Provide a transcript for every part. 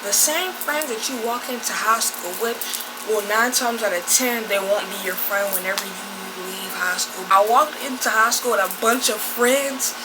The same friends that you walk into high school with, well, 9 times out of 10, they won't be your friend whenever you leave high school. I walked into high school with a bunch of friends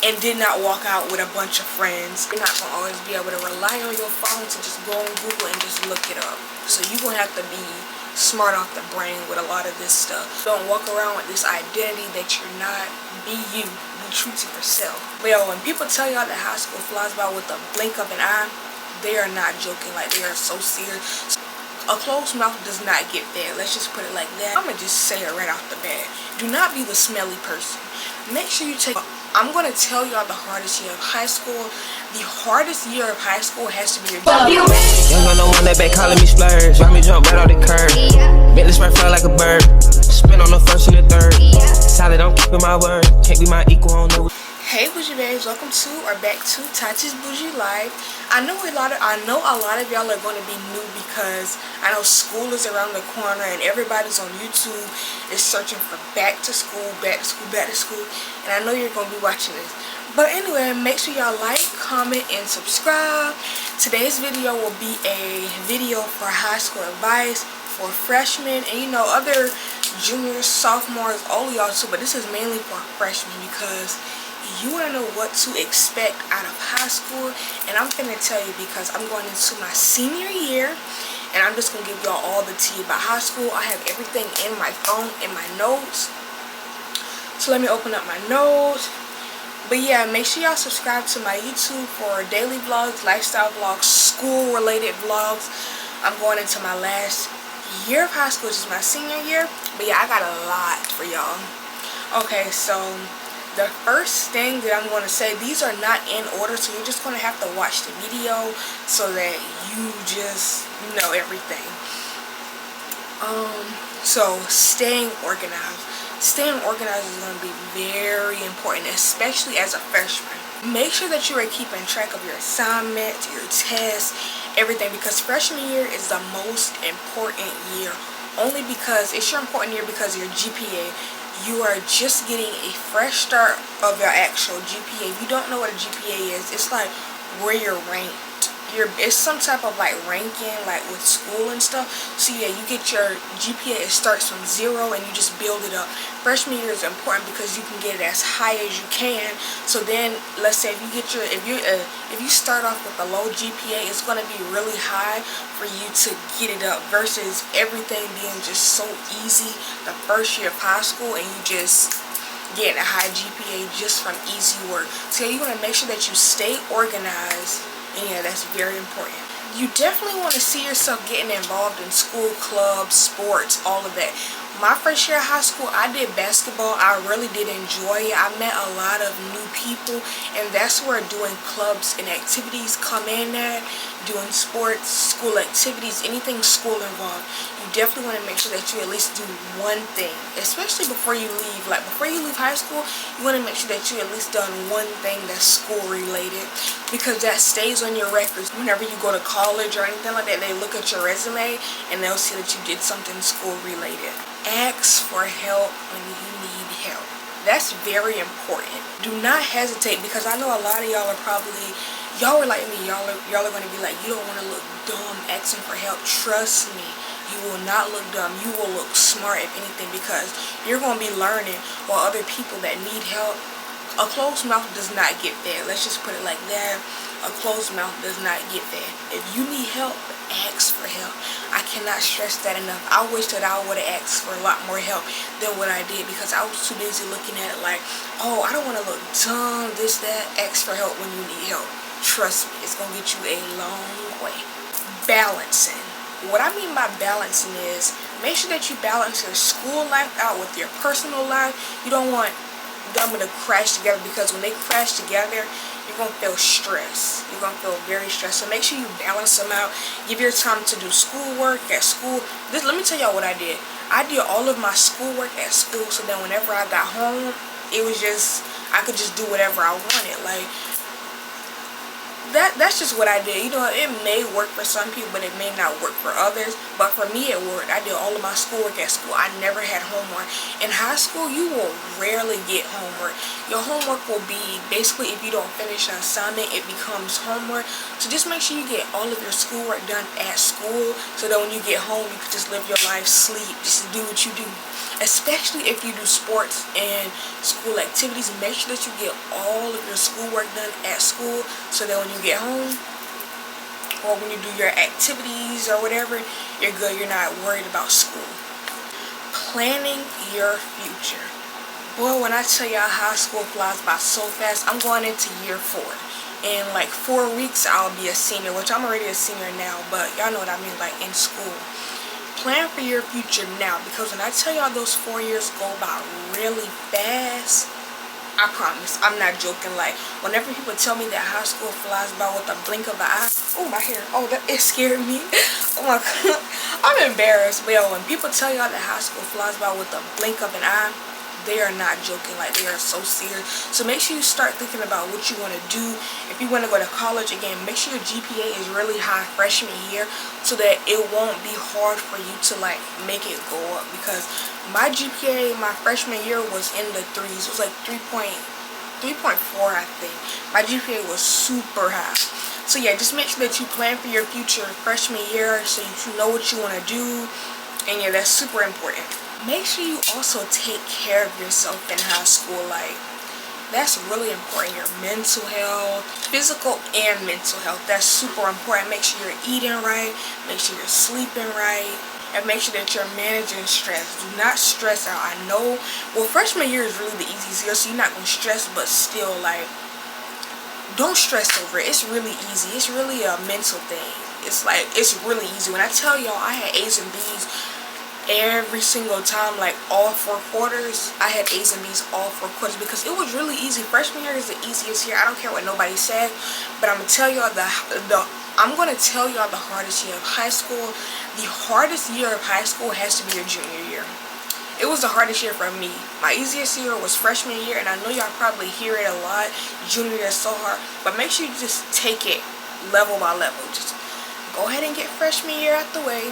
and did not walk out with a bunch of friends. You're not going to always be able to rely on your phone to just go on Google and just look it up. So you're going to have to be smart off the brain with a lot of this stuff. Don't walk around with this identity that you're not. Be you. Be true to yourself. But yo, when people tell y'all that high school flies by with a blink of an eye, they are not joking. Like, they are so serious. A closed mouth does not get fed. Let's just put it like that. I'm going to just say it right off the bat. Do not be the smelly person. Make sure you take... I'm going to tell y'all the hardest year of high school. The hardest year of high school has to be your... Young on the one that back calling me splurge. Watch me jump right off the curb. Bentley spread fly like a bird. Spin on the first and the third. Solid, I'm keeping my word. Can't be my equal on no... Hey bougie babes, welcome to or back to tatisboujiblogs. I know a lot of y'all are going to be new because I know school is around the corner and everybody's on YouTube is searching for back to school, back to school, back to school, and I know you're going to be watching this. But anyway, make sure y'all like, comment, and subscribe. Today's video will be a video for high school advice for freshmen and other juniors, sophomores, all of y'all too, but this is mainly for freshmen because you want to know what to expect out of high school, and I'm going to tell you because I'm going into my senior year, and I'm just going to give y'all all the tea about high school. I have everything in my phone, in my notes, so let me open up my notes. But yeah, make sure y'all subscribe to my YouTube for daily vlogs, lifestyle vlogs, school-related vlogs. I'm going into my last year of high school, which is my senior year, but yeah, I got a lot for y'all. Okay, so... the first thing that I'm going to say, these are not in order, so you're just going to have to watch the video so that you just know everything. So staying organized. Staying organized is going to be very important, especially as a freshman. Make sure that you are keeping track of your assignments, your tests, everything, because freshman year is the most important year. Only because it's your important year because of your GPA. You are just getting a fresh start of your actual GPA. If you don't know what a GPA is, it's like where you're ranked. It's some type of like ranking, like with school and stuff. So yeah, you get your GPA, it starts from 0 and you just build it up. Freshman year is important because you can get it as high as you can. So then, let's say if you start off with a low GPA, it's gonna be really high for you to get it up versus everything being just so easy the first year of high school and you just getting a high GPA just from easy work. So you want to make sure that you stay organized. And yeah, that's very important. You definitely want to see yourself getting involved in school clubs, sports, all of that. My first year of high school, I did basketball. I really did enjoy it. I met a lot of new people, and that's where doing clubs and activities come in at. Doing sports, school activities, anything school involved. You definitely want to make sure that you at least do one thing, especially before you leave. Like before you leave high school, you want to make sure that you at least done one thing that's school related, because that stays on your records. Whenever you go to college or anything like that, they look at your resume and they'll see that you did something school related. Ask for help when you need help. That's very important. Do not hesitate, because I know a lot of y'all are probably, y'all are like me, y'all are going to be like, you don't want to look dumb asking for help. Trust me, you will not look dumb. You will look smart, if anything, because you're going to be learning while other people that need help. A closed mouth does not get fed. Let's just put it like that. A closed mouth does not get fed. If you need help, ask for help. I cannot stress that enough. I wish that I would have asked for a lot more help than what I did, because I was too busy looking at it like, oh, I don't want to look dumb, this, that. Ask for help when you need help. Trust me, it's going to get you a long way. Balancing. What I mean by balancing is make sure that you balance your school life out with your personal life. You don't want them to crash together, because when they crash together, you're going to feel stressed. You're going to feel very stressed. So make sure you balance them out. Give your time to do schoolwork at school. Let me tell y'all what I did. I did all of my schoolwork at school, so then whenever I got home, it was just, I could just do whatever I wanted. Like, that's just what I did. You know, it may work for some people, but it may not work for others. But for me, it worked. I did all of my schoolwork at school. I never had homework. In high school, you will rarely get homework. Your homework will be basically, if you don't finish an assignment, it becomes homework. So just make sure you get all of your schoolwork done at school, so that when you get home, you can just live your life, sleep, just do what you do. Especially if you do sports and school activities, make sure that you get all of your schoolwork done at school, so that when you get home or when you do your activities or whatever, you're good. You're not worried about school. Planning your future. Boy, when I tell y'all, high school flies by so fast. I'm going into year 4. In like 4 weeks, I'll be a senior, which I'm already a senior now, but y'all know what I mean, like in school. Plan for your future now, because when I tell y'all those 4 years go by really fast, I promise, I'm not joking. Like, whenever people tell me that high school flies by with a blink of an eye, oh, my hair, oh, it scared me. Oh my God, I'm embarrassed. But yo, when people tell y'all that high school flies by with a blink of an eye, they are not joking. Like, they are so serious. So make sure you start thinking about what you want to do. If you want to go to college, again, make sure your GPA is really high freshman year, so that it won't be hard for you to like make it go up. Because my GPA my freshman year was in the 3s. It was like 3.4, I think. My GPA was super high. So yeah, just make sure that you plan for your future freshman year, so you know what you want to do. And yeah, that's super important. Make sure you also take care of yourself in high school. Like, that's really important. Your mental health, physical and mental health, that's super important. Make sure you're eating right, make sure you're sleeping right, and make sure that you're managing stress. Do not stress out. I know, well, freshman year is really the easiest year, so you're not going to stress, but still, like, don't stress over it. It's really easy. It's really a mental thing. It's like, it's really easy. When I tell y'all I had A's and B's every single time, like all 4 quarters, I had A's and B's all 4 quarters, because it was really easy. Freshman year is the easiest year. I don't care what nobody said, but I'm gonna tell y'all the hardest year of high school. The hardest year of high school has to be your junior year. It was the hardest year for me. My easiest year was freshman year, and I know y'all probably hear it a lot. Junior year is so hard, but make sure you just take it level by level. Just go ahead and get freshman year out the way.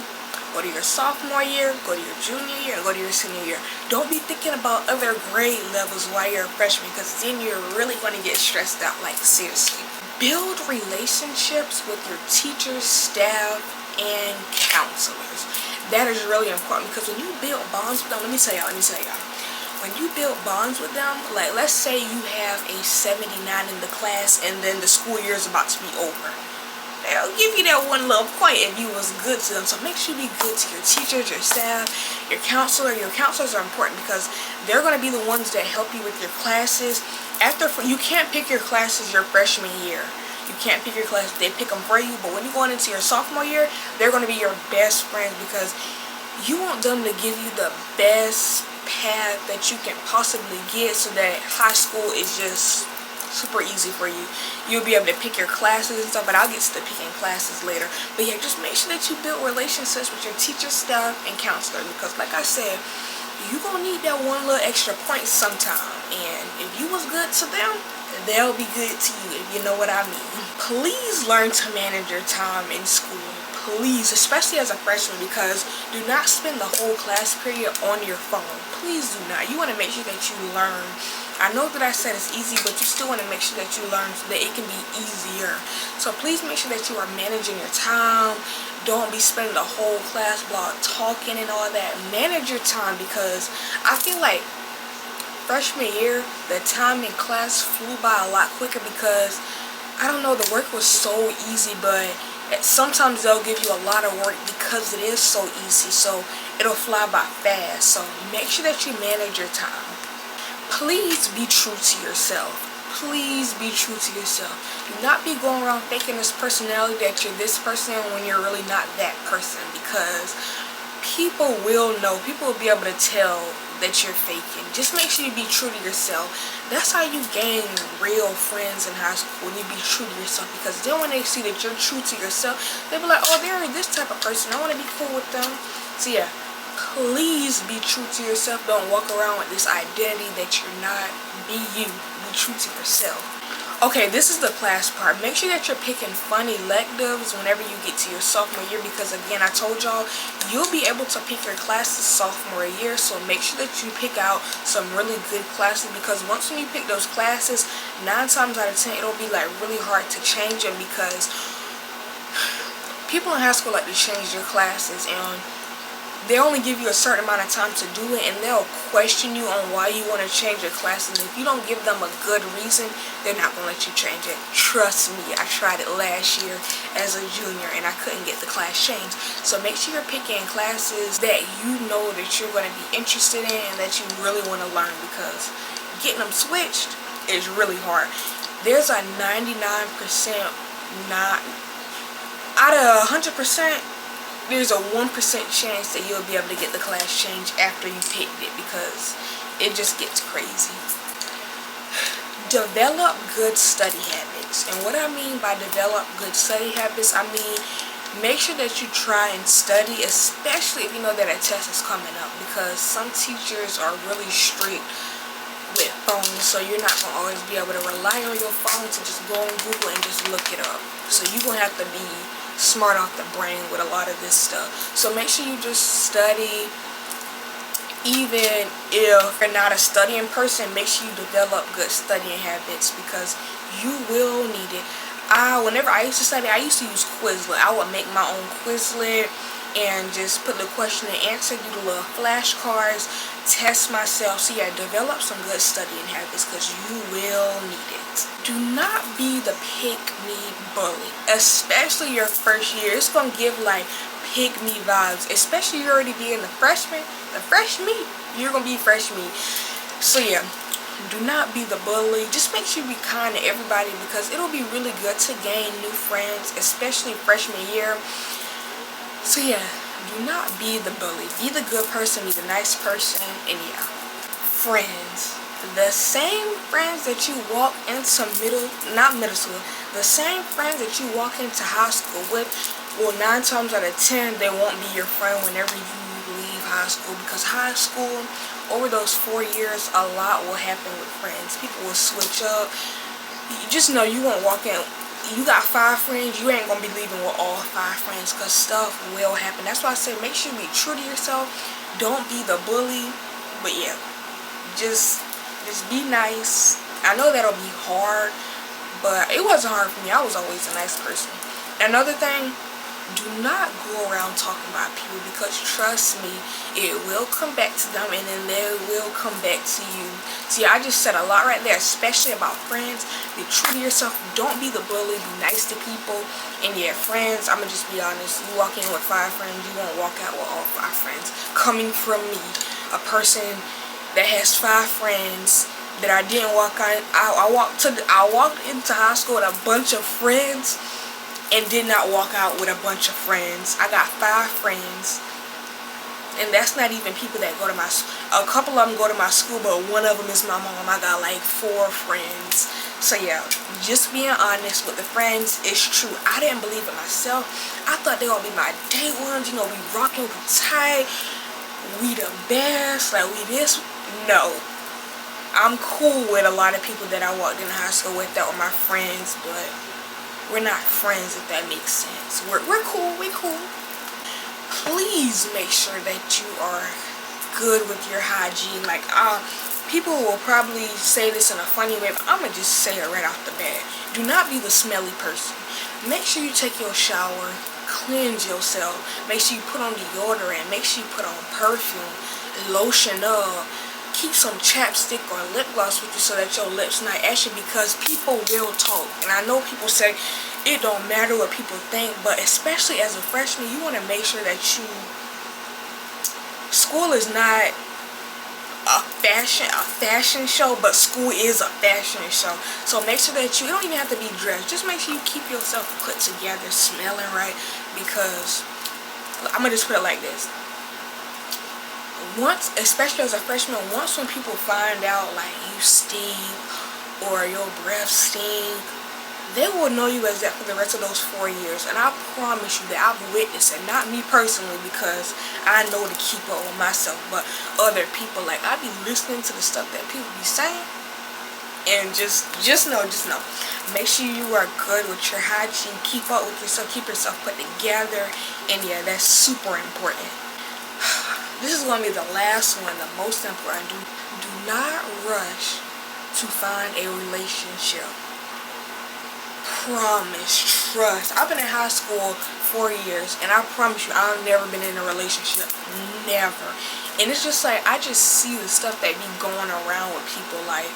Go to your sophomore year, go to your junior year, and go to your senior year. Don't be thinking about other grade levels while you're a freshman, because then you're really going to get stressed out. Like, seriously. Build relationships with your teachers, staff, and counselors. That is really important, because when you build bonds with them, let me tell y'all. When you build bonds with them, like, let's say you have a 79 in the class, and then the school year is about to be over. They'll give you that one little point if you was good to them. So make sure you be good to your teachers, your staff, your counselor. Your counselors are important, because they're going to be the ones that help you with your classes. You can't pick your classes your freshman year. You can't pick your classes. They pick them for you. But when you're going into your sophomore year, they're going to be your best friends, because you want them to give you the best path that you can possibly get, so that high school is just super easy for you. You'll be able to pick your classes and stuff, but I'll get to the picking classes later. But yeah, just make sure that you build relationships with your teacher, staff, and counselor, because like I said, you're gonna need that one little extra point sometime, and if you was good to them, they'll be good to you, if you know what I mean. Please learn to manage your time in school. Please, especially as a freshman, because do not spend the whole class period on your phone. Please do not. You want to make sure that you learn. I know that I said it's easy, but you still want to make sure that you learn, so that it can be easier. So please make sure that you are managing your time. Don't be spending the whole class block talking and all that. Manage your time, because I feel like freshman year, the time in class flew by a lot quicker, because I don't know, the work was so easy, but sometimes they'll give you a lot of work because it is so easy, so it'll fly by fast. So make sure that you manage your time. Please be true to yourself. Please be true to yourself. Do not be going around faking this personality that you're this person when you're really not that person, because people will know. People will be able to tell that you're faking. Just make sure you be true to yourself. That's how you gain real friends in high school, when you be true to yourself, because then when they see that you're true to yourself, they'll be like, oh, they're this type of person, I want to be cool with them. So yeah, please be true to yourself. Don't walk around with this identity that you're not. Be you. Be true to yourself. Okay, this is the class part. Make sure that you're picking fun electives whenever you get to your sophomore year, because again, I told y'all, you'll be able to pick your classes sophomore year. So make sure that you pick out some really good classes, because once when you pick those classes, 9 times out of 10, it'll be like really hard to change them, because people in high school like to change their classes, and they only give you a certain amount of time to do it, and they'll question you on why you want to change your classes. And if you don't give them a good reason, they're not going to let you change it. Trust me, I tried it last year as a junior and I couldn't get the class changed. So make sure you're picking classes that you know that you're going to be interested in and that you really want to learn, because getting them switched is really hard. There's a 99% not out of 100%, there's a 1% chance that you'll be able to get the class changed after you picked it, because it just gets crazy. Develop good study habits. And what I mean by develop good study habits, I mean make sure that you try and study, especially if you know that a test is coming up, because some teachers are really strict with phones, so you're not going to always be able to rely on your phone to just go on Google and just look it up. So you're going to have to be smart off the brain with a lot of this stuff. So make sure you just study. Even if you're not a studying person, make sure you develop good studying habits, because you will need it. Whenever I used to study, I used to use Quizlet. I would make my own Quizlet and just put the question and answer, do the little flashcards, test myself. So yeah, develop some good studying habits, because you will need it. Do not be the pick-me bully, especially your first year. It's going to give like pick-me vibes, especially you already being the freshman. The fresh meat, you're going to be fresh meat. So yeah, do not be the bully. Just make sure you be kind to everybody, because it'll be really good to gain new friends, especially freshman year. So yeah, do not be the bully. Be the good person, be the nice person, and yeah. Friends. The same friends that you walk into middle school, the same friends that you walk into high school with, well, 9 times out of 10, they won't be your friend whenever you leave high school, because high school, over those 4 years, a lot will happen with friends. People will switch up. You just know you won't walk in. You got 5 friends, you ain't gonna be leaving with all 5 friends, because stuff will happen. That's why I say make sure you be true to yourself. Don't be the bully. But yeah, just be nice. I know that'll be hard, but it wasn't hard for me. I was always a nice person. Another thing, do not go around talking about people, because trust me, it will come back to them, and then they will come back to you. See, I just said a lot right there, especially about friends. Be true to yourself. Don't be the bully. Be nice to people. And yeah, friends, I'm gonna just be honest, you walk in with 5 friends, you won't walk out with all 5 friends. Coming from me, a person that has 5 friends that I didn't walk on. I walked into high school with a bunch of friends and did not walk out with a bunch of friends. I got 5 friends, and that's not even people that go to my school. A couple of them go to my school, but one of them is my mom. I got like 4 friends. So yeah, just being honest with the friends is true. I didn't believe it myself. I thought they would be my day ones, you know, we rocking, we tight, we the best, like we this. No, I'm cool with a lot of people that I walked in high school with that were my friends, but we're not friends, if that makes sense. We're cool, we cool. Please make sure that you are good with your hygiene. Like, people will probably say this in a funny way, but I'm gonna just say it right off the bat. Do not be the smelly person. Make sure you take your shower, cleanse yourself. Make sure you put on deodorant. Make sure you put on perfume, lotion up. Keep some chapstick or lip gloss with you so that your lips not ashy, because people will talk. And I know people say it don't matter what people think, but especially as a freshman, you want to make sure that school is not a fashion show, but school is a fashion show. So make sure that you don't even have to be dressed. Just make sure you keep yourself put together, smelling right, because I'm gonna just put it like this. Once, especially as a freshman, once when people find out like you stink or your breath stink, they will know you as that for the rest of those 4 years. And I promise you that I've witnessed it, not me personally, because I know to keep up with myself, but other people. Like, I be listening to the stuff that people be saying, And just know, make sure you are good with your hygiene. Keep up with yourself. Keep yourself put together. And yeah, that's super important. This is going to be the last one, the most important. Do not rush to find a relationship. Promise, trust. I've been in high school 4 years, and I promise you, I've never been in a relationship. Never. And it's just like, I just see the stuff that be going around with people. Like,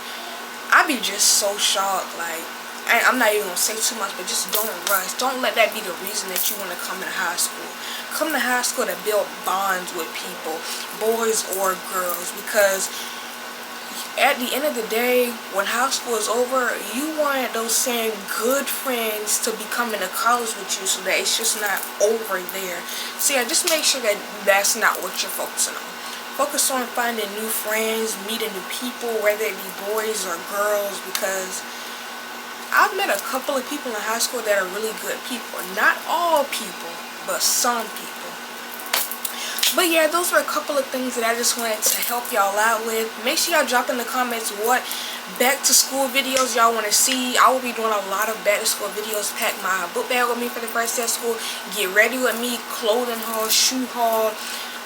I be just so shocked. Like, I'm not even going to say too much, but just don't rush. Don't let that be the reason that you want to come to high school. Come to high school to build bonds with people, boys or girls, because at the end of the day, when high school is over, you want those same good friends to be coming to college with you, so that it's just not over there. So yeah, just make sure that that's not what you're focusing on. Focus on finding new friends, meeting new people, whether it be boys or girls, because I've met a couple of people in high school that are really good people. Not all people, but some people. But yeah, those were a couple of things that I just wanted to help y'all out with. Make sure y'all drop in the comments what back to school videos y'all want to see. I will be doing a lot of back to school videos. Pack my book bag with me for the first day of school. Get ready with me. Clothing haul, shoe haul.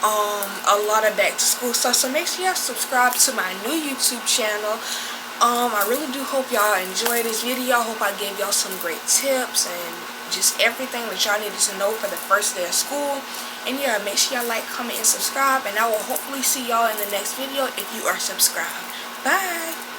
A lot of back to school stuff. So make sure y'all subscribe to my new YouTube channel. I really do hope y'all enjoy this video. I hope I gave y'all some great tips and just everything that y'all needed to know for the first day of school. And yeah, make sure y'all like, comment, and subscribe. And I will hopefully see y'all in the next video if you are subscribed. Bye!